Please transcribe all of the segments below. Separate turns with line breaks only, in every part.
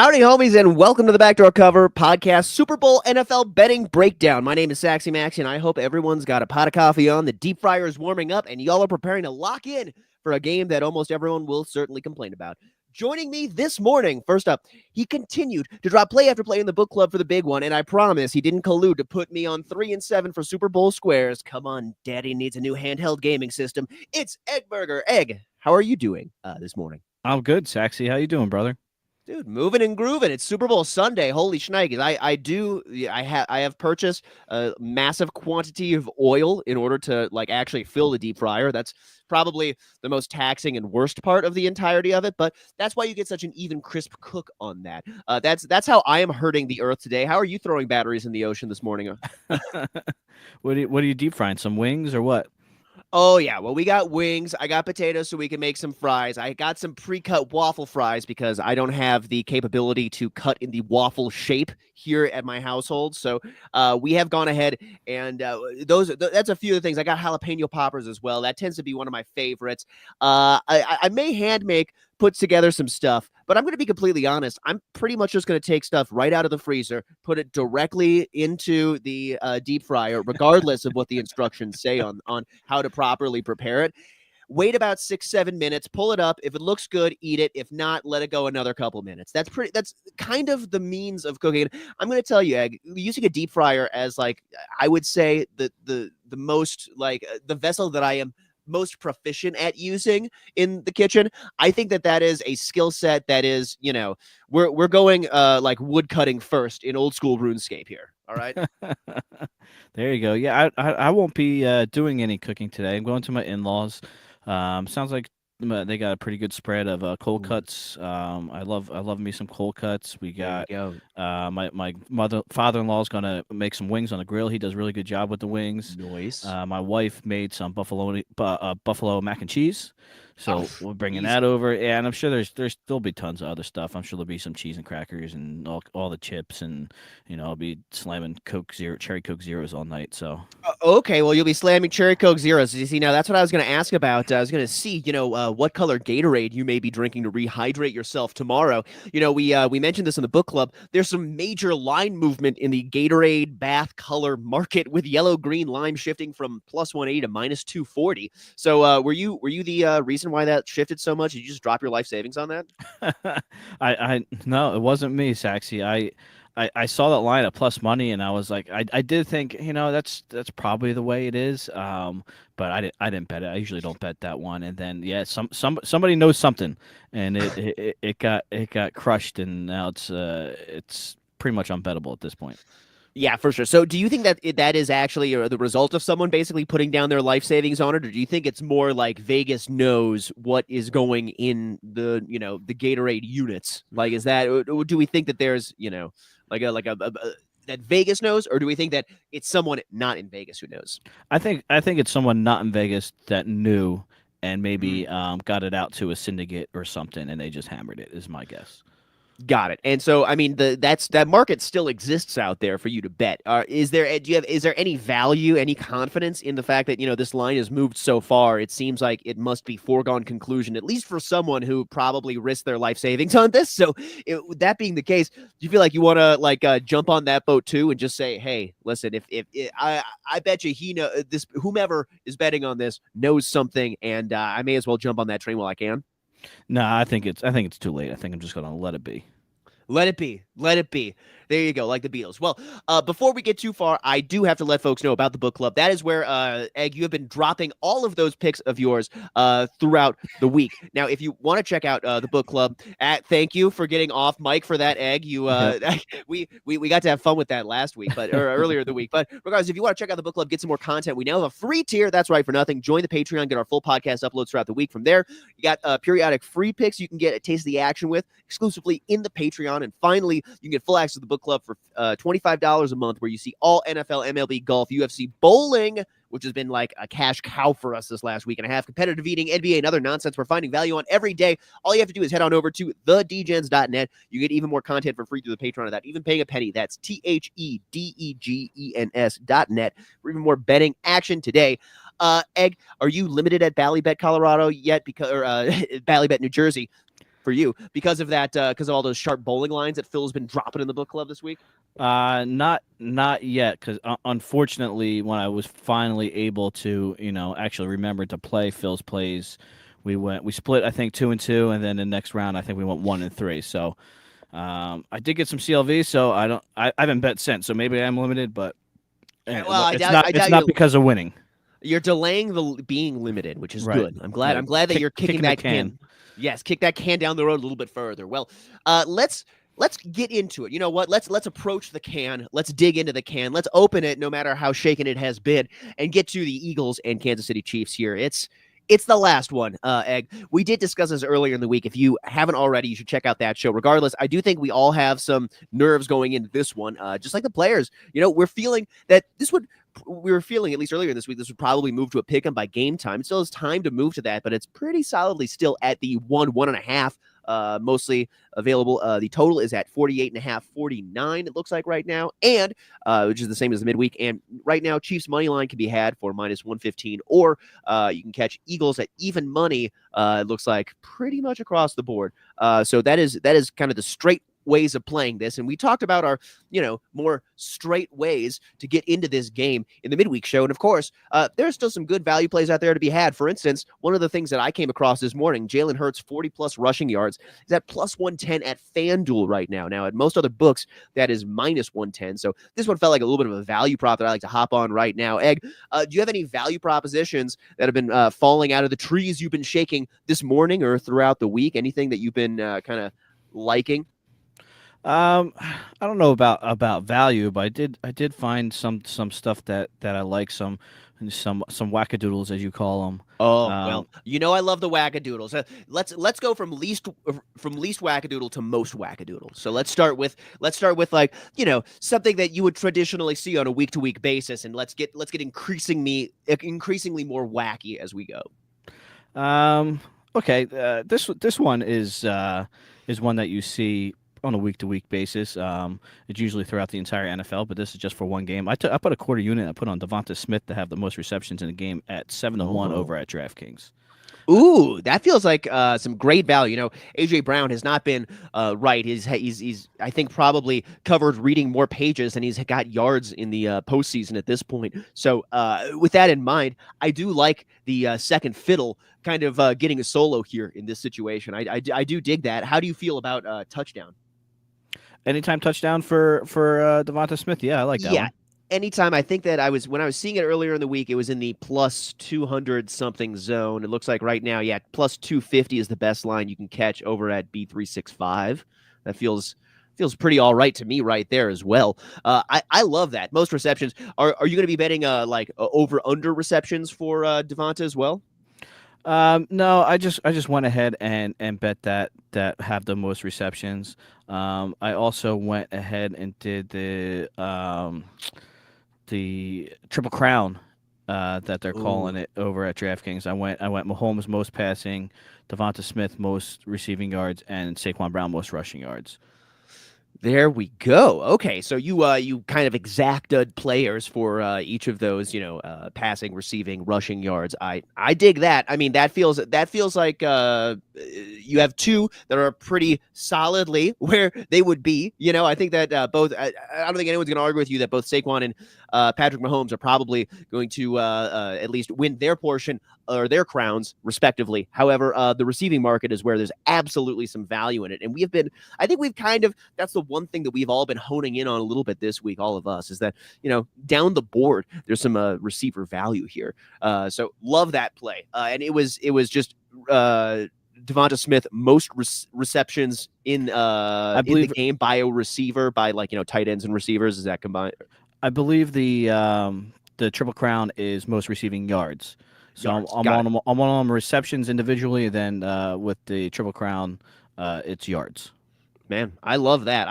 Howdy, homies, and welcome to the Backdoor Cover podcast Super Bowl NFL betting breakdown. My name is Saxy Maxy, and I hope everyone's got a pot of coffee on, the deep fryer is warming up, and y'all are preparing to lock in for a game that almost everyone will certainly complain about. Joining me this morning, first up, he continued to drop play after play in the book club for the big one, and I promise he didn't collude to put me on 3-7 for Super Bowl squares. Come on, Daddy needs a new handheld gaming system. It's Eggburger. Egg, how are you doing this morning?
I'm good, Saxy. How you doing, brother?
Dude, moving and grooving. It's Super Bowl Sunday. Holy shnikes. I have purchased a massive quantity of oil in order to actually fill the deep fryer. That's probably the most taxing and worst part of the entirety of it, but that's why you get such an even crisp cook on that. That's how I am hurting the earth today. How are you throwing batteries in the ocean this morning?
What are you deep frying? Some wings or what?
Oh, yeah. Well, we got wings. I got potatoes so we can make some fries. I got some pre-cut waffle fries because I don't have the capability to cut in the waffle shape here at my household. So we have gone ahead and that's a few of the things. I got jalapeno poppers as well. That tends to be one of my favorites. I may hand make, put together some stuff, but I'm going to be completely honest. I'm pretty much just going to take stuff right out of the freezer, put it directly into the deep fryer, regardless of what the instructions say on how to properly prepare it. Wait about 6-7 minutes, pull it up. If it looks good, eat it. If not, let it go another couple minutes. That's kind of the means of cooking. I'm going to tell you, Egg, using a deep fryer as I would say the most the vessel that I am most proficient at using in the kitchen. I think that is a skill set that is, we're going wood cutting first in old school RuneScape here. All right.
There you go. Yeah, I won't be doing any cooking today. I'm going to my in-laws. Sounds like they got a pretty good spread of cold cuts. I love me some cold cuts. We got my father-in-law is gonna make some wings on the grill. He does a really good job with the wings.
Nice.
My wife made some buffalo mac and cheese. So we're bringing
easy.
that over, and I'm sure there'll be tons of other stuff. I'm sure there'll be some cheese and crackers and all the chips, and I'll be slamming cherry Coke Zeros all night. So
okay, well, you'll be slamming cherry Coke Zeros. You see, now that's what I was going to ask about. I was going to see, what color Gatorade you may be drinking to rehydrate yourself tomorrow. We mentioned this in the book club. There's some major line movement in the Gatorade bath color market, with yellow, green, lime shifting from +180 to -240. So, were you the reason why that shifted so much? Did you just drop your life savings on that?
I no, it wasn't me, Saxy. I saw that line at plus money, and I was like, I did think, that's probably the way it is. But I didn't bet it. I usually don't bet that one. And then somebody knows something, and it got crushed, and now it's pretty much unbettable at this point.
Yeah, for sure. So do you think that that is actually the result of someone basically putting down their life savings on it, or do you think it's more like Vegas knows what is going in the Gatorade units? Like, is that, or do we think that there's, that Vegas knows, or do we think that it's someone not in Vegas who knows?
I think it's someone not in Vegas that knew and maybe got it out to a syndicate or something, and they just hammered it, is my guess.
Got it. And so, I mean, that market still exists out there for you to bet. Is there any value, any confidence in the fact that this line has moved so far? It seems like it must be foregone conclusion, at least for someone who probably risked their life savings on this. So, that being the case, do you feel like you want to jump on that boat too and just say, hey, listen, if I bet you whomever is betting on this knows something, and I may as well jump on that train while I can.
No, I think it's too late. I think I'm just gonna let it be.
Let it be. Let it be. There you go, like the Beatles. Well, before we get too far, I do have to let folks know about the book club. That is where, Egg, you have been dropping all of those picks of yours throughout the week. Now, if you want to check out the book club, thank you for getting off mic for that, Egg. You, we got to have fun with that last week, or earlier the week. But regardless, if you want to check out the book club, get some more content, we now have a free tier. That's right, for nothing. Join the Patreon, get our full podcast uploads throughout the week. From there, you got periodic free picks you can get a taste of the action with exclusively in the Patreon. And finally, you can get full access to the book club for $25 a month, where you see all NFL, MLB, golf, UFC, bowling, which has been like a cash cow for us this last week and a half, competitive eating, NBA, and other nonsense we're finding value on every day. All you have to do is head on over to thedgens.net. You get even more content for free through the Patreon without even paying a penny. That's THEDEGENS.net for even more betting action today. Egg, are you limited at Ballybet Colorado yet? Or Ballybet New Jersey? for you because of that, because of all those sharp bowling lines that Phil's been dropping in the book club this week?
Not yet, because unfortunately, when I was finally able to, actually remember to play Phil's plays, we split, I think, 2-2, and then the next round I think we went 1-3. So I did get some CLV, so I haven't bet since, so maybe I'm limited, but
Well,
it's not because of winning.
You're delaying the being limited, which is
Right.
good. I'm glad that you're kicking that can. Yes, kick that can down the road a little bit further. Well, let's get into it. You know what? Let's approach the can. Let's dig into the can. Let's open it, no matter how shaken it has been, and get to the Eagles and Kansas City Chiefs here. It's the last one, Egg. We did discuss this earlier in the week. If you haven't already, you should check out that show. Regardless, I do think we all have some nerves going into this one, just like the players. We're feeling that we were feeling, at least earlier this week, this would probably move to a pick 'em by game time. It still has time to move to that, but it's pretty solidly still at the 1.5, mostly available. The total is at 48.5, 49, it looks like right now, and which is the same as the midweek. And right now, Chiefs money line can be had for -115, or you can catch Eagles at even money. It looks like pretty much across the board. So that is kind of the straight ways of playing this, and we talked about our more straight ways to get into this game in the midweek show. And of course, there's still some good value plays out there to be had. For instance, one of the things that I came across this morning, Jalen Hurts 40+ rushing yards, is at +110 at FanDuel right now. At most other books, that is -110. So this one felt like a little bit of a value prop that I like to hop on right now. Egg, do you have any value propositions that have been falling out of the trees you've been shaking this morning or throughout the week? Anything that you've been kind of liking?
I don't know about value, but I did find some stuff that I like, some whack-a-doodles, as you call them.
Oh, well, I love the whack-a-doodles. Let's go from least whack-a-doodle to most whack-a-doodle. So let's start with like, something that you would traditionally see on a week-to-week basis, and let's get increasingly more wacky as we go.
Okay, this one is one that you see on a week-to-week basis. It's usually throughout the entire NFL, but this is just for one game. I put a quarter unit. I put on Devonta Smith to have the most receptions in the game at 7-1 over at DraftKings.
Ooh, that feels like some great value. AJ Brown has not been right. He's I think probably covered reading more pages than he's got yards in the postseason at this point. So with that in mind, I do like the second fiddle kind of getting a solo here in this situation. I do dig that. How do you feel about touchdown?
Anytime touchdown for Devonta Smith. Yeah, I like that one.
Anytime. I think that when I was seeing it earlier in the week, it was in the +200 something zone. It looks like right now, +250 is the best line you can catch over at B365. That feels pretty all right to me right there as well. I love that. Most receptions. Are you going to be betting over under receptions for Devonta as well?
No, I just went ahead and bet that have the most receptions. I also went ahead and did the Triple Crown that they're calling it over at DraftKings. I went Mahomes most passing, Devonta Smith most receiving yards, and Saquon Brown most rushing yards.
There we go. Okay, so you kind of exacted players for each of those, passing, receiving, rushing yards. I dig that. I mean, that feels like you have two that are pretty solidly where they would be. I think that both. I don't think anyone's going to argue with you that both Saquon and Patrick Mahomes are probably going to at least win their portion or their crowns respectively. However, the receiving market is where there's absolutely some value in it, and that's the one thing that we've all been honing in on a little bit this week, all of us, is that down the board there's some receiver value here. So love that play, and it was just Devonta Smith most receptions in the game by a receiver, by tight ends and receivers. Is that combined?
I believe the Triple Crown is most receiving yards. So I'm on receptions individually, and then with the Triple Crown, it's yards.
Man, I love that.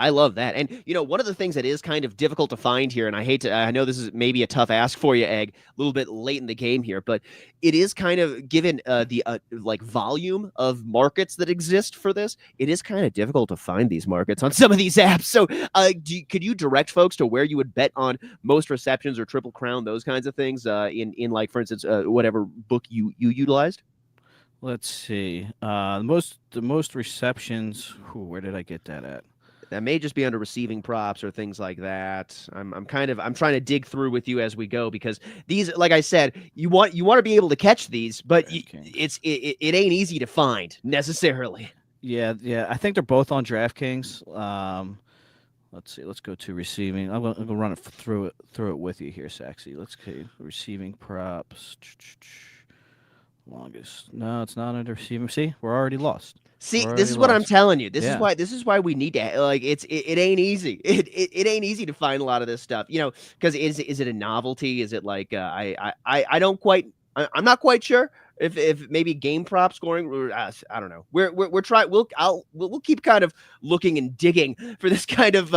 And, one of the things that is kind of difficult to find here, and I know this is maybe a tough ask for you, Egg, a little bit late in the game here, but it is kind of, given the volume of markets that exist for this, it is kind of difficult to find these markets on some of these apps. So could you direct folks to where you would bet on most receptions or Triple Crown, those kinds of things, in for instance, whatever book you utilized?
Let's see. The most receptions. Where did I get that at?
That may just be under receiving props or things like that. I'm trying to dig through with you as we go because these, like I said, you want to be able to catch these, but
DraftKings.
it ain't easy to find necessarily.
Yeah, yeah. I think they're both on DraftKings. Let's see. Let's go to receiving. I'm gonna run it through it with you here, Saxy. Let's see. Receiving props. Longest. No, it's not under receiving. See, we're already lost.
See,
We're
this
already
is what I'm
lost.
telling you.
Yeah.
This is why we need to like it ain't easy. It ain't easy to find a lot of this stuff. Because is it a novelty? Is it like I don't quite I'm not quite sure if maybe game prop scoring I don't know. We're trying we'll keep kind of looking and digging for this kind of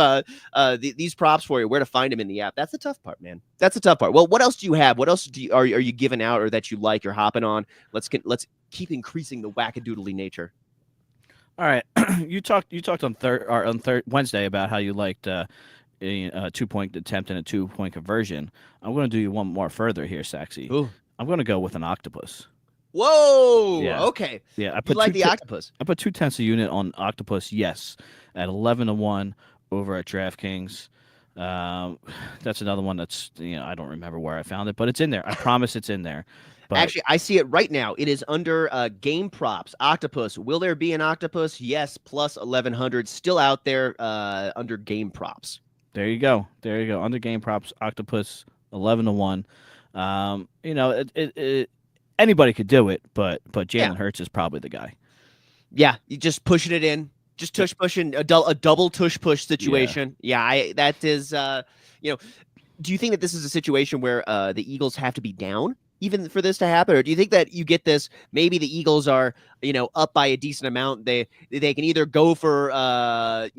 these props for you, where to find them in the app. That's the tough part, man. That's the tough part. Well, what else do you have? What else are you giving out or that you like you're hopping on? Let's keep increasing the wackadoodly nature.
All right. You talked on Wednesday about how you liked a 2 point attempt and a 2 point conversion. I'm going to do you one more further here, Saxy.
Ooh.
I'm going to go with an octopus.
Whoa.
Yeah.
Okay.
Yeah,
You like the octopus.
I put 2/10 a unit on octopus. Yes, at 11-1 over at DraftKings. Um, that's another one that's I don't remember where I found it, but it's in there. I promise it's in there. But
Actually, I see it right now. It is under game props. Octopus. Will there be an octopus? Yes, plus 1100. Still out there under game props.
there you go. There you go. Under game props, octopus 11-1. Anybody could do it, but
Yeah.
Jalen Hurts is probably the guy.
Yeah. You just pushing it in. Just tush pushing a double tush push situation. Yeah. That is do you think that this is a situation where the Eagles have to be down even for this to happen, or do you think that you get this? Maybe the Eagles are up by a decent amount. They can either go for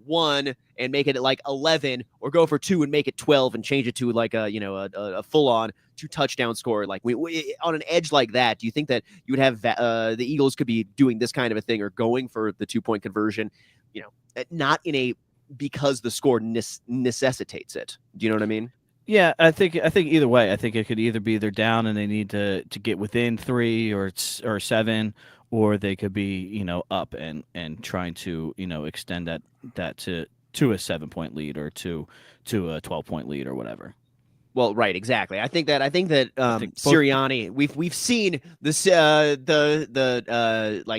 one and make it like 11, or go for two and make it 12 and change it to like a full on 2 touchdown score. Like we on an edge like that, do you think that you would have the Eagles could be doing this kind of a thing or going for the 2 point conversion? Not in a because the score necessitates it. Do you know what I mean?
Yeah, I think either way. I think it could either be they're down and they need to get within 3 or 7, or they could be up and trying to extend that to a 7 point lead or to a 12 point lead or whatever.
Well, right, exactly. I think that
I think both.
Sirianni, we've seen this like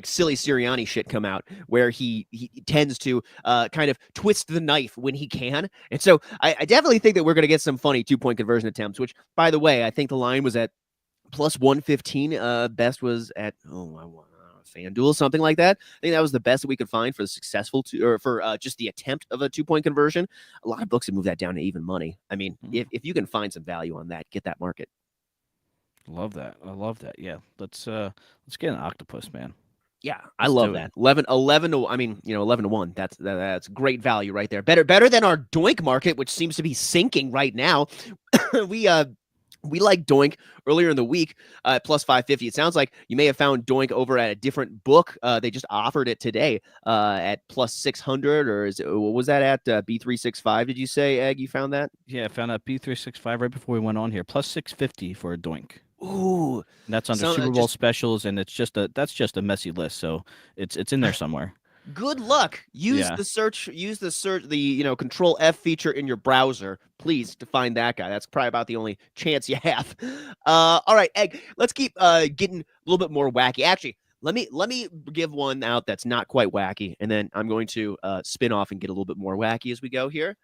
silly Sirianni shit come out where he tends to kind of twist the knife when he can, and so I definitely think that we're gonna get some funny 2 point conversion attempts. Which, by the way, I think the line was at plus 115. Best was at FanDuel, something like that. I think that was the best that we could find for the successful or for just the attempt of a 2 point conversion. A lot of books have moved that down to even money. I mean, if you can find some value on that, get that market.
Love that. I love that. Yeah, let's get an octopus, man.
Yeah, I
Let's
love
do it.
that. 11 to I mean, 11-1. That's great value right there. Better than our Doink market, which seems to be sinking right now. We like Doink earlier in the week at plus 550. It sounds like you may have found Doink over at a different book. They just offered it today at plus 600, or what was that at B365? Did you say, Egg? You found that?
Yeah, I found out B365 right before we went on here. Plus 650 for a doink.
Ooh,
And that's under Super Bowl specials, and that's just a messy list. So it's in there somewhere.
Good luck. Use the search, the control F feature in your browser, please, to find that guy. That's probably about the only chance you have. All right, Egg, let's keep getting a little bit more wacky. Actually, let me give one out that's not quite wacky, and then I'm going to spin off and get a little bit more wacky as we go here.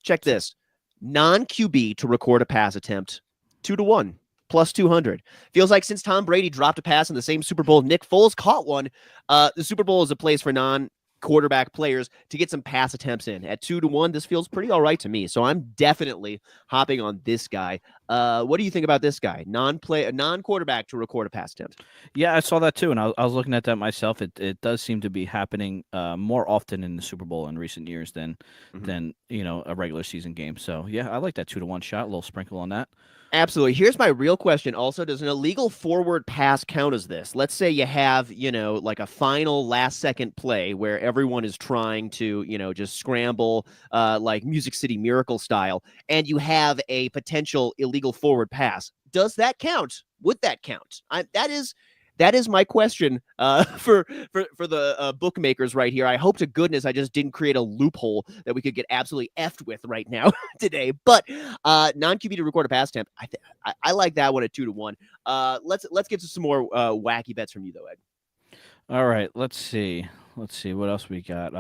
Check this. Non-QB to record a pass attempt, 2-1. Plus 200. Feels like since Tom Brady dropped a pass in the same Super Bowl, Nick Foles caught one. The Super Bowl is a place for non-quarterback players to get some pass attempts in. At 2-1, this feels pretty all right to me. So I'm definitely hopping on this guy. What do you think about this guy? Non-quarterback to record a pass attempt.
Yeah, I saw that too, and I was looking at that myself. It does seem to be happening more often in the Super Bowl in recent years than a regular season game. So yeah, I like that 2-1 shot. A little sprinkle on that.
Absolutely. Here's my real question also. Does an illegal forward pass count as this? Let's say you have, like a final last second play where everyone is trying to, just scramble like Music City Miracle style, and you have a potential illegal forward pass. Does that count? Would that count? that is my question for the bookmakers right here. I hope to goodness I just didn't create a loophole that we could get absolutely effed with right now today. But non-QB to record a pass attempt, I like that one at 2-1. Let's get to some more wacky bets from you though, Ed.
All right, let's see what else we got.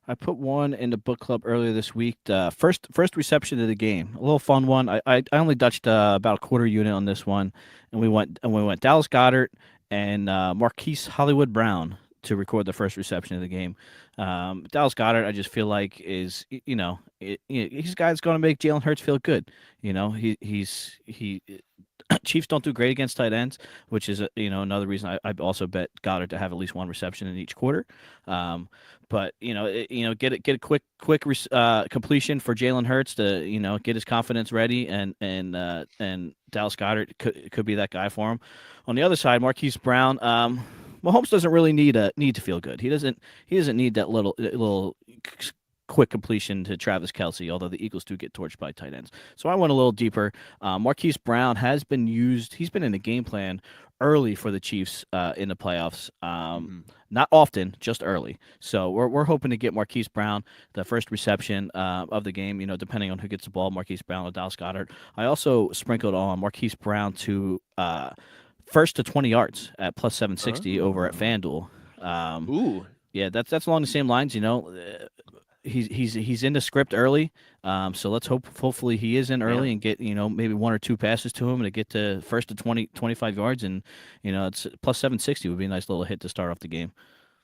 I put one in the book club earlier this week. First reception of the game, a little fun one. I only dutched about a quarter unit on this one, and we went Dallas Goedert and Marquise Hollywood Brown to record the first reception of the game. Dallas Goedert, I just feel like is he's a guy that's going to make Jalen Hurts feel good. He Chiefs don't do great against tight ends, which is another reason I also bet Goddard to have at least one reception in each quarter. But get a quick completion for Jalen Hurts to get his confidence ready, and Dallas Goedert could be that guy for him. On the other side, Marquise Brown. Mahomes doesn't really need to feel good. He doesn't need that little quick completion to Travis Kelce, although the Eagles do get torched by tight ends. So I went a little deeper. Marquise Brown has been used. He's been in the game plan early for the Chiefs in the playoffs. Not often, just early. So we're hoping to get Marquise Brown the first reception of the game, depending on who gets the ball, Marquise Brown or Dallas Goedert. I also sprinkled on Marquise Brown to first to 20 yards at plus 760 over at FanDuel.
Ooh.
Yeah, that's along the same lines, He's in the script early, so let's hopefully he is in early and get maybe one or two passes to him to get to first to 25 yards, and it's plus 760 would be a nice little hit to start off the game.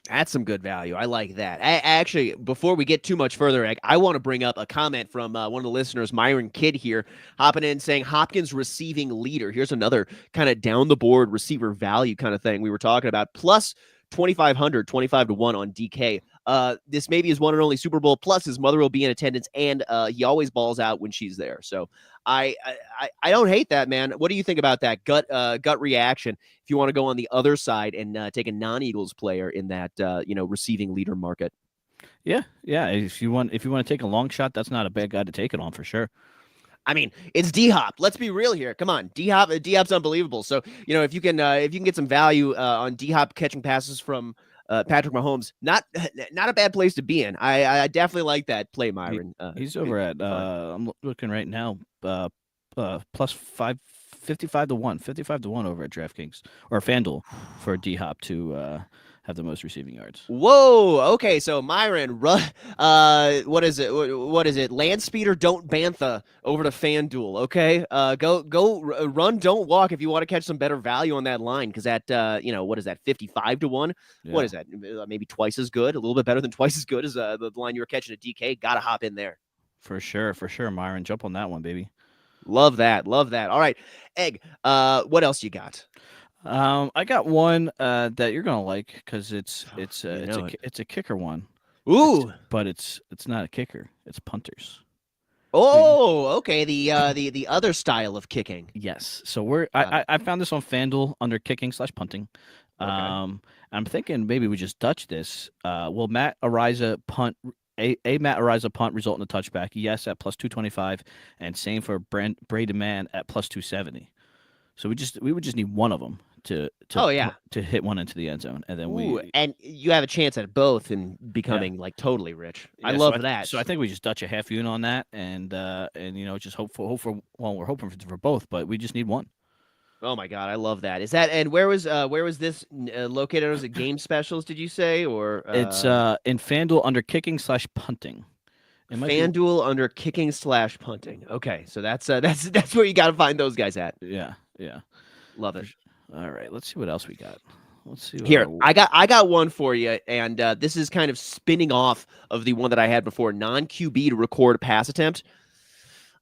That's some good value. I like that. Actually, before we get too much further, I want to bring up a comment from one of the listeners, Myron Kidd here, hopping in saying Hopkins receiving leader. Here's another kind of down the board receiver value kind of thing we were talking about. Plus 2,500, 25-1 on DK. This maybe is one and only Super Bowl. Plus, his mother will be in attendance, and he always balls out when she's there. So I don't hate that, man. What do you think about that gut reaction? If you want to go on the other side and take a non-Eagles player in that receiving leader market.
Yeah. If you want to take a long shot, that's not a bad guy to take it on for sure.
I mean, it's D-Hop. Let's be real here. Come on, D-Hop's unbelievable. So if you can get some value on D-Hop catching passes from Patrick Mahomes, not a bad place to be in. I definitely like that play, Myron.
He's over at I'm looking right now, plus 55-1, 55-1 over at DraftKings or FanDuel for D-Hop to have the most receiving yards.
Whoa. Okay. So Myron, what is it? Land speeder, don't bantha over to FanDuel. Okay. Go run, don't walk if you want to catch some better value on that line. Cause that, what is that? 55-1. Yeah. What is that? Maybe twice as good, a little bit better than twice as good as the line you were catching at DK. Got to hop in there.
For sure. Myron, jump on that one, baby.
Love that. All right. Egg. What else you got?
I got one that you're gonna like because it's a kicker one.
Ooh,
but it's not a kicker. It's punters.
Oh, okay. The other style of kicking.
Yes. So I found this on FanDuel under kicking/punting. Okay. I'm thinking maybe we just Dutch this. Will Matt Ariza punt? Matt Ariza punt result in a touchback? Yes, at plus 225, and same for Brady Mann at plus 270. So we would just need one of them to hit one into the end zone, and then
and you have a chance at both and becoming like totally rich. Yeah, I love that.
So I think we just Dutch a half unit on that, and just hope for we're hoping for both, but we just need one.
Oh my God, I love that. Is that and where was this located? Was it Game Specials? Did you say or
it's in FanDuel under kicking/punting.
FanDuel under kicking/punting. Okay, so that's where you got to find those guys at.
Yeah.
Love it.
All right, let's see what else we got. Let's see.
Here, I got one for you, and this is kind of spinning off of the one that I had before, non-QB to record a pass attempt.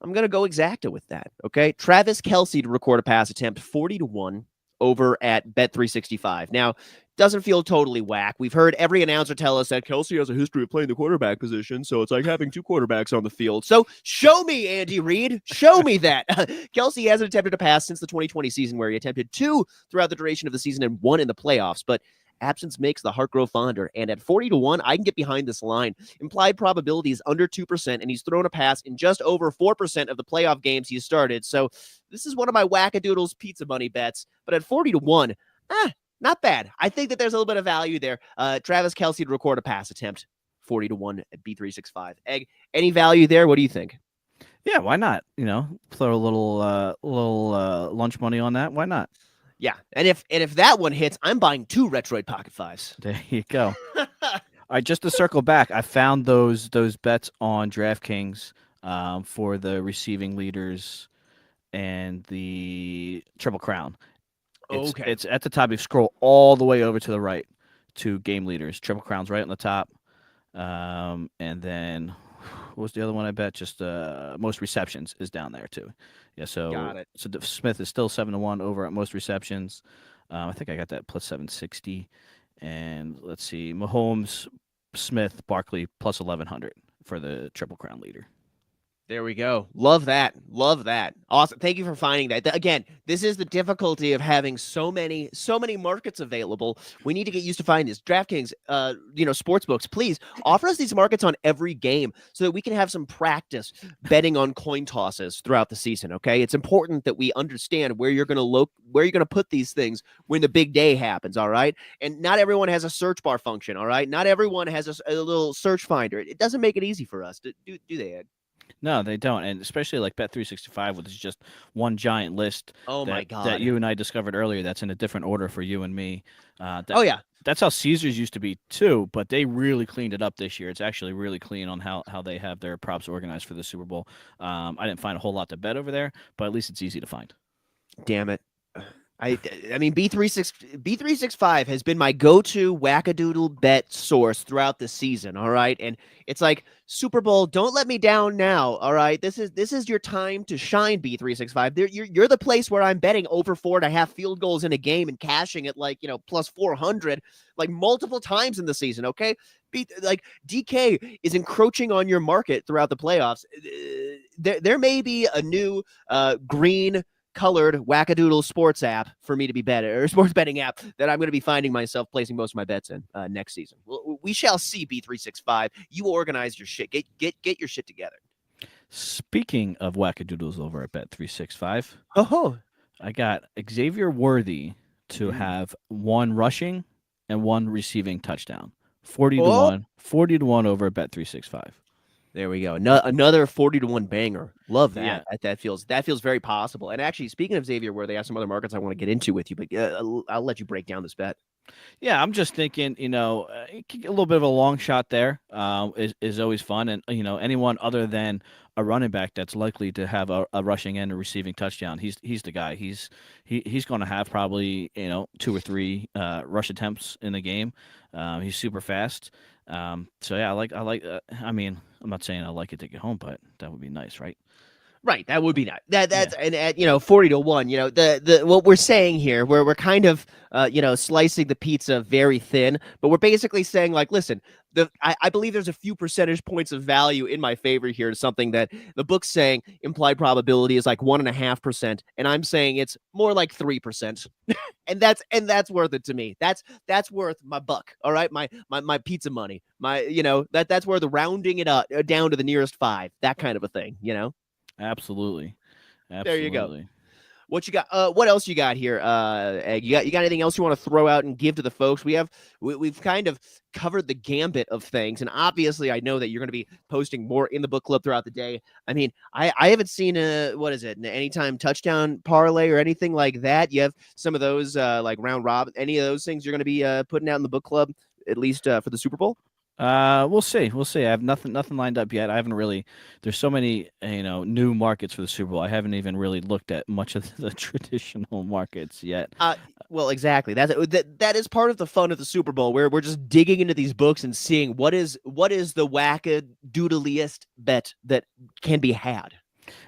I'm going to go exacta with that, okay? Travis Kelce to record a pass attempt, 40-1 over at Bet365. Now, doesn't feel totally whack. We've heard every announcer tell us that Kelce has a history of playing the quarterback position, so it's like having two quarterbacks on the field. So show me, Andy Reid. Show me that. Kelce hasn't attempted a pass since the 2020 season, where he attempted two throughout the duration of the season and one in the playoffs. But Absence makes the heart grow fonder. And at 40-1, I can get behind this line. Implied probability is under 2%, and he's thrown a pass in just over 4% of the playoff games he's started. So this is one of my whack-a-doodles pizza money bets. But at 40-1, not bad. I think that there's a little bit of value there. Travis Kelce to record a pass attempt, 40-1 at B365. Egg, any value there? What do you think?
Yeah, why not? Throw a little lunch money on that. Why not?
Yeah, and if that one hits, I'm buying 2 Retroid Pocket Fives.
There you go. All right, just to circle back, I found those bets on DraftKings for the receiving leaders and the Triple Crown. It's at the top. You scroll all the way over to the right to game leaders. Triple Crown's right on the top. And then what was the other one I bet? Just most receptions is down there too. Yeah, so
Got it.
So Smith is still 7-1 over at most receptions. I think I got that plus 760. And let's see, Mahomes, Smith, Barkley plus 1100 for the Triple Crown leader.
There we go. Love that. Love that. Awesome. Thank you for finding that. Again, this is the difficulty of having so many markets available. We need to get used to finding this. DraftKings, sports books, please offer us these markets on every game so that we can have some practice betting on coin tosses throughout the season. Okay, it's important that we understand where you're going to put these things when the big day happens. All right, and not everyone has a search bar function. All right, not everyone has a little search finder. It doesn't make it easy for us. Do they, Ed?
No, they don't, and especially like Bet365, which is just one giant list.
Oh my God!
That you and I discovered earlier. That's in a different order for you and me.
That's
how Caesars used to be too, but they really cleaned it up this year. It's actually really clean on how they have their props organized for the Super Bowl. I didn't find a whole lot to bet over there, but at least it's easy to find.
Damn it. I mean, B365 has been my go-to whack-a-doodle bet source throughout the season. All right, and it's like Super Bowl. Don't let me down now. All right, this is your time to shine. B365. You're the place where I'm betting over 4.5 field goals in a game and cashing at plus 400 like multiple times in the season. Okay, DK is encroaching on your market throughout the playoffs. There may be a new green colored wackadoodle sports app for me to be betting, or sports betting app that I'm going to be finding myself placing most of my bets in next season. We shall see. B365, you organize your shit. Get your shit together.
Speaking of wackadoodles over at Bet365,
oh,
I got Xavier Worthy to have 1 rushing and 1 receiving touchdown. 40-1 over at Bet365.
There we go. Another 40-1 banger. Love that.
Yeah.
That feels very possible. And actually, speaking of Xavier, where they have some other markets I want to get into with you, but I'll let you break down this bet.
Yeah, I'm just thinking, a little bit of a long shot there is always fun. And, anyone other than a running back that's likely to have a rushing and a receiving touchdown, he's the guy. He's going to have probably, 2 or 3 rush attempts in the game. He's super fast. So yeah, I like. I mean, I'm not saying I like it to get home, but that would be nice, right?
Right, that would be nice. That's and at 40-1. The what we're saying here, we're kind of slicing the pizza very thin, but we're basically saying listen, I believe there's a few percentage points of value in my favor here to something that the book's saying implied probability is 1.5%, and I'm saying it's more like 3%. And that's worth it to me. That's worth my buck. All right, my pizza money. That's worth rounding it up down to the nearest 5. That kind of a thing.
Absolutely.
There you go. What you got? What else you got here? Egg? You got anything else you want to throw out and give to the folks? We've kind of covered the gambit of things, and obviously, I know that you're going to be posting more in the book club throughout the day. I mean, I haven't seen an anytime touchdown parlay or anything like that. You have some of those like round robin, any of those things you're going to be putting out in the book club, at least for the Super Bowl.
We'll see. I have nothing lined up yet. I haven't really. There's so many new markets for the Super Bowl. I haven't even really looked at much of the traditional markets yet.
Well, exactly. That is part of the fun of the Super Bowl, where we're just digging into these books and seeing what is the wackadoodliest bet that can be had.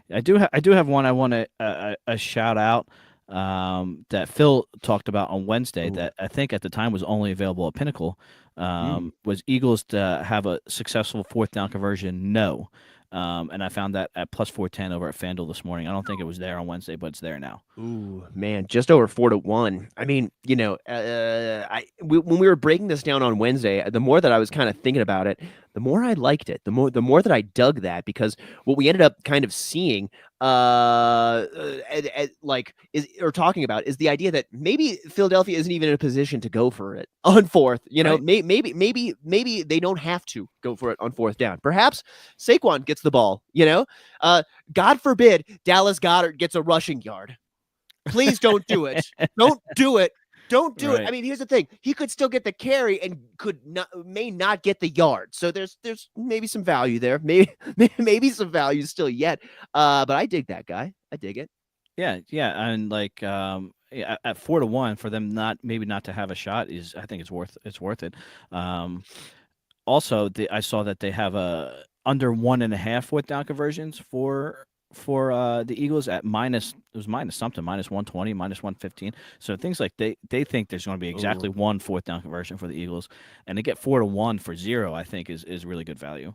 I do have one I want to shout out. That Phil talked about on Wednesday. Ooh. That I think at the time was only available at Pinnacle. Was Eagles to have a successful 4th down conversion? No. And I found that at plus 410 over at FanDuel this morning. I don't think it was there on Wednesday, but it's there now.
Ooh, man, just over 4-1. I mean, when we were breaking this down on Wednesday, the more that I was kind of thinking about it, the more I liked it. The more that I dug that, because what we ended up kind of seeing, like is or talking about, is the idea that maybe Philadelphia isn't even in a position to go for it on fourth.
Right.
Maybe they don't have to go for it on fourth down. Perhaps Saquon gets the ball. God forbid Dallas Goedert gets a rushing yard. Please don't do it. Don't do it. Don't do it. I
Right.
mean, here's the thing. He could still get the carry and may not get the yard. So there's maybe some value there. Maybe some value still yet. But I dig that guy. I dig it.
Yeah, yeah, and like yeah, at 4-1 for them not to have a shot is, I think it's worth it. Um, Also, I saw that they have a under 1.5 fourth down conversions for the Eagles at minus, it was minus something, minus 120, minus 115. So things like they think there's going to be exactly
Ooh.
one fourth down conversion for the Eagles, and to get 4-1 for zero, I think is really good value.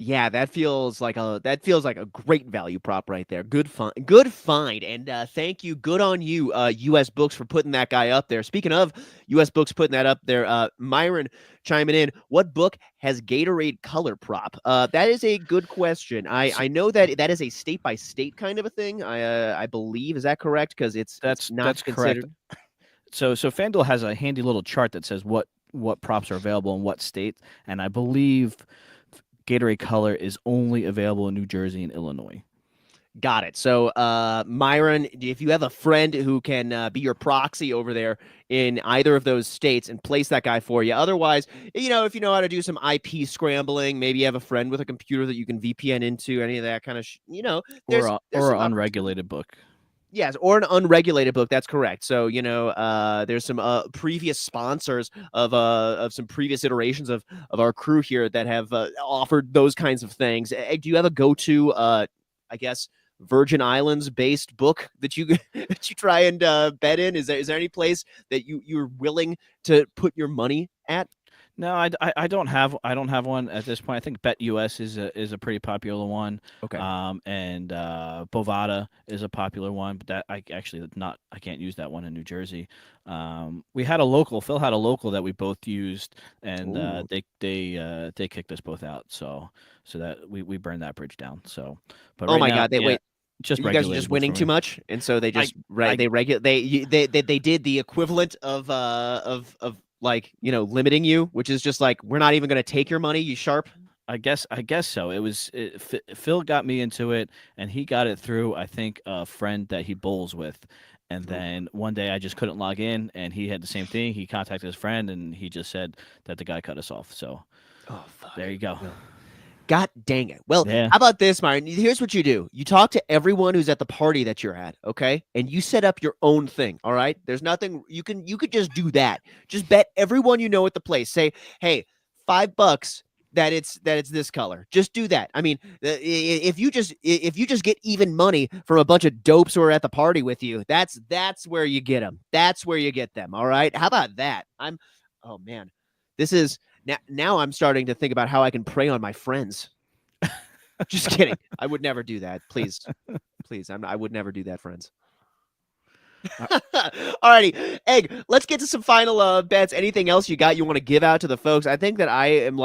Yeah, that feels like a great value prop right there. Good find, and thank you. Good on you, U.S. Books, for putting that guy up there. Speaking of U.S. Books putting that up there, Myron chiming in. What book has Gatorade color prop? That is a good question. I know that is a state by state kind of a thing. I believe, is that correct? Because it's not
That's correct.
considered.
So FanDuel has a handy little chart that says what props are available in what state, and I believe Gatorade Color is only available in New Jersey and Illinois.
Got it. So, Myron, if you have a friend who can be your proxy over there in either of those states, and place that guy for you. Otherwise, if you know how to do some IP scrambling, maybe you have a friend with a computer that you can VPN into, any of that kind of,
Or
there's
or
some
an
opportunity.
unregulated book.
Yes, or an unregulated book. That's correct. So, there's some previous sponsors of some previous iterations of our crew here that have offered those kinds of things. Do you have a go-to, I guess, Virgin Islands based book that you that you try and bet in? Is there any place that you're willing to put your money at?
No, I don't have one at this point. I think BetUS is a pretty popular one,
Okay.
and Bovada is a popular one, but that I actually not I can't use that one in New Jersey. We had a local. Phil had a local that we both used, and
Ooh.
they kicked us both out. So that we burned that bridge down. So, but
Oh
right
my
now,
God!
yeah, just
You guys are
regulated
just
books for
winning too
me.
much, and so they
I
just right
I
they did the equivalent of like limiting you, which is just like, we're not even going to take your money, you sharp.
I guess so. Phil got me into it, and he got it through, I think, a friend that he bowls with. And
Ooh.
then one day I just couldn't log in, and he had the same thing. He contacted his friend, and he just said that the guy cut us off. So
Oh fuck.
there you go.
Well, God dang it. Well,
Yeah.
how about this, Myron? Here's what you do. You talk to everyone who's at the party that you're at, okay? And you set up your own thing, all right? There's nothing you could just do that. Just bet everyone you know at the place. Say, "Hey, $5 that it's this color." Just do that. I mean, if you just get even money from a bunch of dopes who are at the party with you, that's where you get them. That's where you get them, all right? How about that? Oh man. This is now I'm starting to think about how I can prey on my friends. Just kidding. I would never do that. Please. Please. I would never do that, friends.
Uh,
Alrighty. Egg, let's get to some final bets. Anything else you want to give out to the folks? I think that I am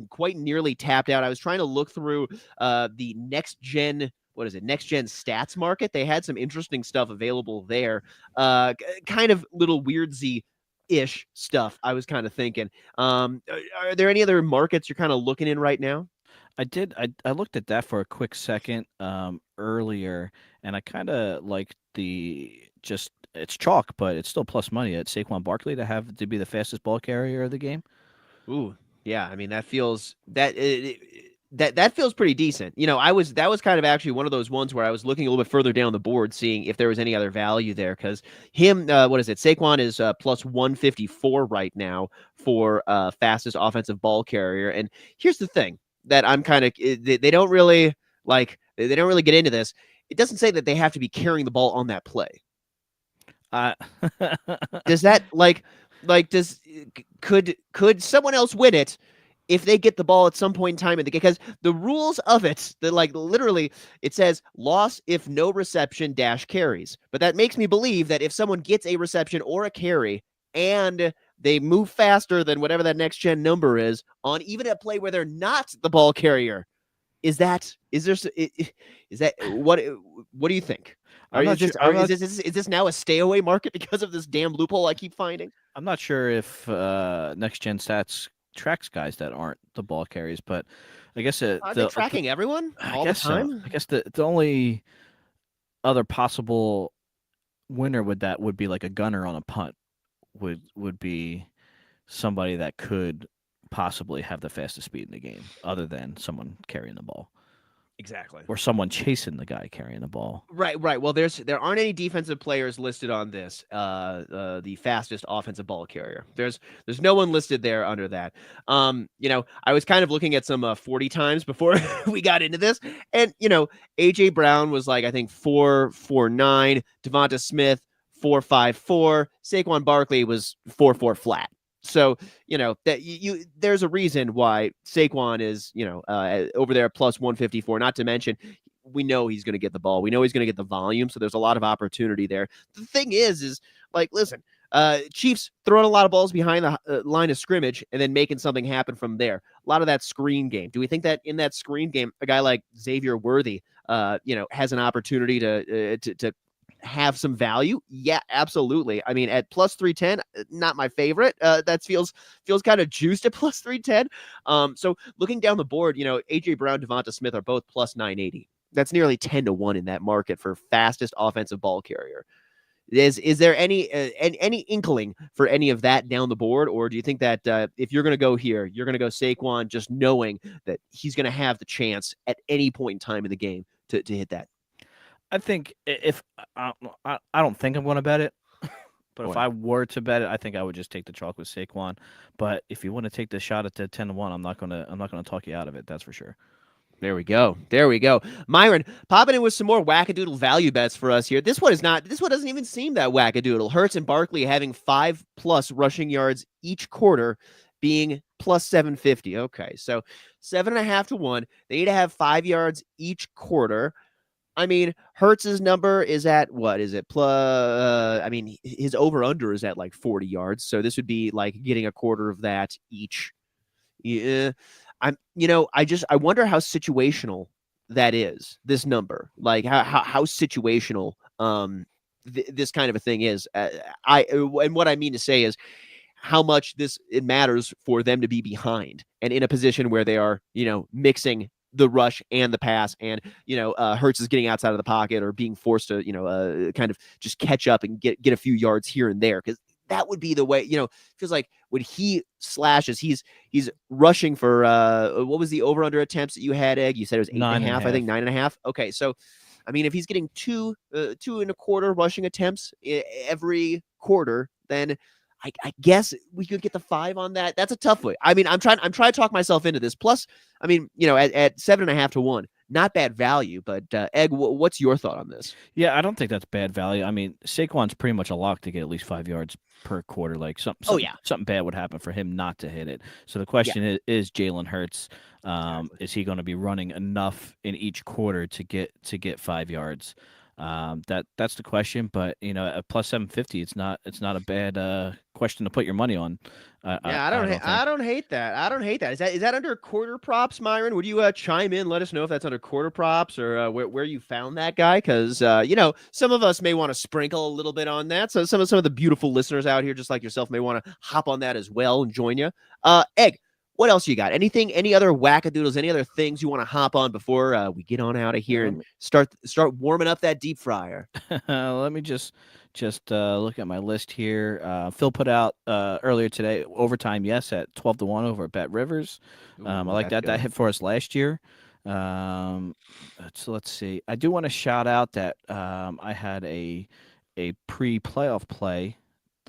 quite nearly tapped out. I was trying to look through the next gen, what is it? Next gen stats market. They had some interesting stuff available there. Kind of little weirdzy ish stuff, I was kind of thinking. Are there any other markets you're kind of looking in right now?
I did. I looked at that for a quick second earlier, and I kind of like the just it's chalk, but it's still plus money at Saquon Barkley to be the fastest ball carrier of the game.
Ooh, yeah. I mean, that feels pretty decent. That was kind of actually one of those ones where I was looking a little bit further down the board, seeing if there was any other value there. Because what is it? Saquon is plus 154 right now for fastest offensive ball carrier. And here's the thing that I'm kind of they don't really like. They don't really get into this. It doesn't say that they have to be carrying the ball on that play.
Uh,
Does that like does could someone else win it if they get the ball at some point in time in the game, because the rules of it, that like literally, it says loss if no reception dash carries. But that makes me believe that if someone gets a reception or a carry and they move faster than whatever that next gen number is on even a play where they're not the ball carrier, is that what do you think? Or
I'm not sure.
is this now a stay away market because of this damn loophole I keep finding?
I'm not sure if next gen stats tracks guys that aren't the ball carries, but I guess
Are they tracking everyone
I
all the
guess so.
time?
I guess the only other possible winner with that would be like a gunner on a punt would be somebody that could possibly have the fastest speed in the game, other than someone carrying the ball
Exactly.
or someone chasing the guy carrying the ball.
Right, right. Well, there aren't any defensive players listed on this. The fastest offensive ball carrier. There's no one listed there under that. I was kind of looking at some 40 times before we got into this, and AJ Brown was like I think 4.49, Devonta Smith 4.54, Saquon Barkley was 4.4 flat. So that there's a reason why Saquon is over there plus 154. Not to mention we know he's going to get the ball. We know he's going to get the volume. So there's a lot of opportunity there. The thing is like, listen, Chiefs throwing a lot of balls behind the line of scrimmage and then making something happen from there. A lot of that screen game. Do we think that in that screen game, a guy like Xavier Worthy, has an opportunity to have some value? Yeah, absolutely. I mean, at plus 310, not my favorite. That feels kind of juiced at plus 310. So looking down the board, AJ Brown, Devonta Smith are both plus 980. That's nearly 10 to 1 in that market for fastest offensive ball carrier. Is there any inkling for any of that down the board, or do you think that if you're going to go here, you're going to go Saquon, just knowing that he's going to have the chance at any point in time in the game to hit that?
I think if I don't think I'm going to bet it, but if
Boy.
I were to bet it, I think I would just take the chalk with Saquon. But if you want to take the shot at the 10-1, I'm not gonna talk you out of it. That's for sure.
There we go. There we go. Myron, popping in with some more wackadoodle value bets for us here. This one doesn't even seem that wackadoodle. Hurts and Barkley having 5+ rushing yards each quarter, being plus 750. Okay, so 7.5 to 1. They need to have 5 yards each quarter. I mean, Hurts's number is at what is it? Plus, I mean, his over under is at like 40 yards. So this would be like getting a quarter of that each. Yeah. I wonder how situational that is, this number. Like how situational this kind of a thing is. And what I mean to say is how much it matters for them to be behind and in a position where they are, mixing the rush and the pass, and Hurts is getting outside of the pocket or being forced to kind of just catch up and get a few yards here and there, because that would be the way. Feels like when he slashes, he's rushing for what was the over under attempts that you had, Egg? You said it was 8.5. I think 9.5. Okay, so I mean, if he's getting 2.25 rushing attempts every quarter, then I guess we could get the 5 on that. That's a tough way. I mean, I'm trying to talk myself into this. Plus, I mean, at 7.5 to 1, not bad value. But Egg, what's your thought on this?
Yeah, I don't think that's bad value. I mean, Saquon's pretty much a lock to get at least 5 yards per quarter. Like something bad would happen for him not to hit it. So the question is Jalen Hurts. Is he going to be running enough in each quarter to get 5 yards? That's the question. But at plus 750, it's not a bad question to put your money on.
I don't hate that. I don't hate that. Is that under quarter props, Myron? Would you chime in? Let us know if that's under quarter props or where you found that guy, because some of us may want to sprinkle a little bit on that. So some of the beautiful listeners out here, just like yourself, may want to hop on that as well and join you. Egg, what else you got? Anything? Any other wackadoodles? Any other things you want to hop on before we get on out of here and start warming up that deep fryer?
Let me just look at my list here. Phil put out earlier today overtime, yes, at 12 to 1 over at Bet Rivers. I like that. Good. That hit for us last year. So let's see. I do want to shout out that I had a pre-playoff play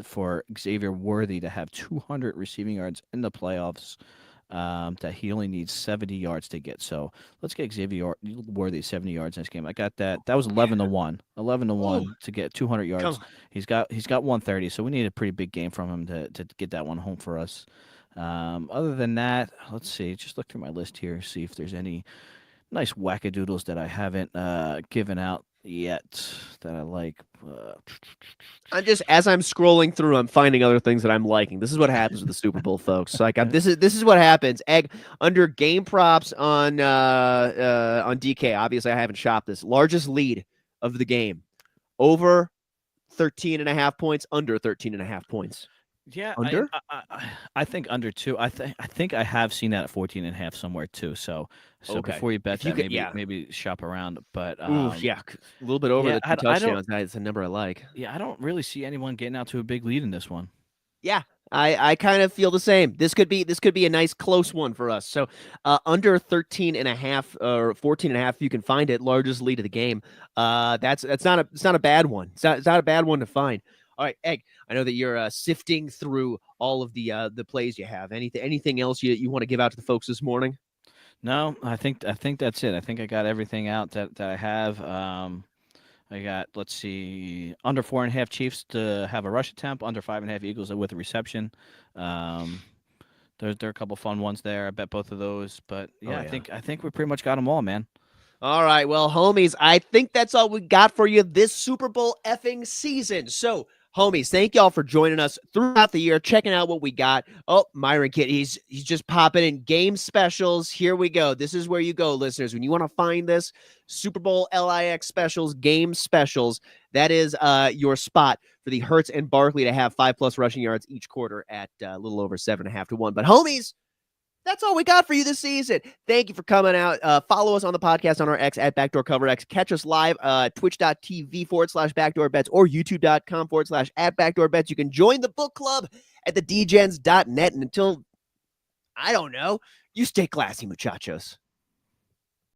for Xavier Worthy to have 200 receiving yards in the playoffs. That he only needs 70 yards to get. So let's get Xavier Worthy 70 yards in this game. I got that. That was 11 to 1. 11 to 1 to get 200 yards. He's got 130. So we need a pretty big game from him to get that one home for us. Other than that, let's see. Just look through my list here, see if there's any nice wackadoodles that I haven't given out yet that I like.
As I'm scrolling through, I'm finding other things that I'm liking. This is what happens with the Super Bowl, folks. Like this is what happens. Egg under game props on DK. Obviously, I haven't shopped this. Largest lead of the game, over 13.5 points, under 13.5 points.
Yeah,
Under?
I think under 2. I think I have seen that at 14.5 somewhere too. So
Okay.
before you bet
If you
that,
could-
maybe shop around. But
Ooh, yeah, a little bit over
yeah,
the 2
I don't.
touchdowns. That's a number I like.
Yeah, I don't really see anyone getting out to a big lead in this one.
Yeah, I kind of feel the same. This could be a nice close one for us. So under 13.5 or 14.5, if you can find it, largest lead of the game. It's not a bad one. It's not a bad one to find. All right, Egg. I know that you're sifting through all of the plays you have. Anything else you want to give out to the folks this morning?
No, I think that's it. I think I got everything out that I have. I got, let's see, under 4.5 Chiefs to have a rush attempt, under 5.5 Eagles with a reception. There are a couple fun ones there. I bet both of those, but yeah, I think we pretty much got them all, man.
All right, well, homies, I think that's all we got for you this Super Bowl effing season. So, homies, thank y'all for joining us throughout the year, checking out what we got. Oh, Myron Kid, he's just popping in game specials. Here we go. This is where you go, listeners. When you want to find this Super Bowl LIX specials, game specials, that is your spot for the Hurts and Barkley to have 5+ rushing yards each quarter at a little over 7.5 to 1. But homies, that's all we got for you this season. Thank you for coming out. Follow us on the podcast on our X at Backdoor Cover X. Catch us live, twitch.tv/backdoorbets or youtube.com/at backdoorbets. You can join the book club at thedgens.net. And until, I don't know, you stay classy, muchachos.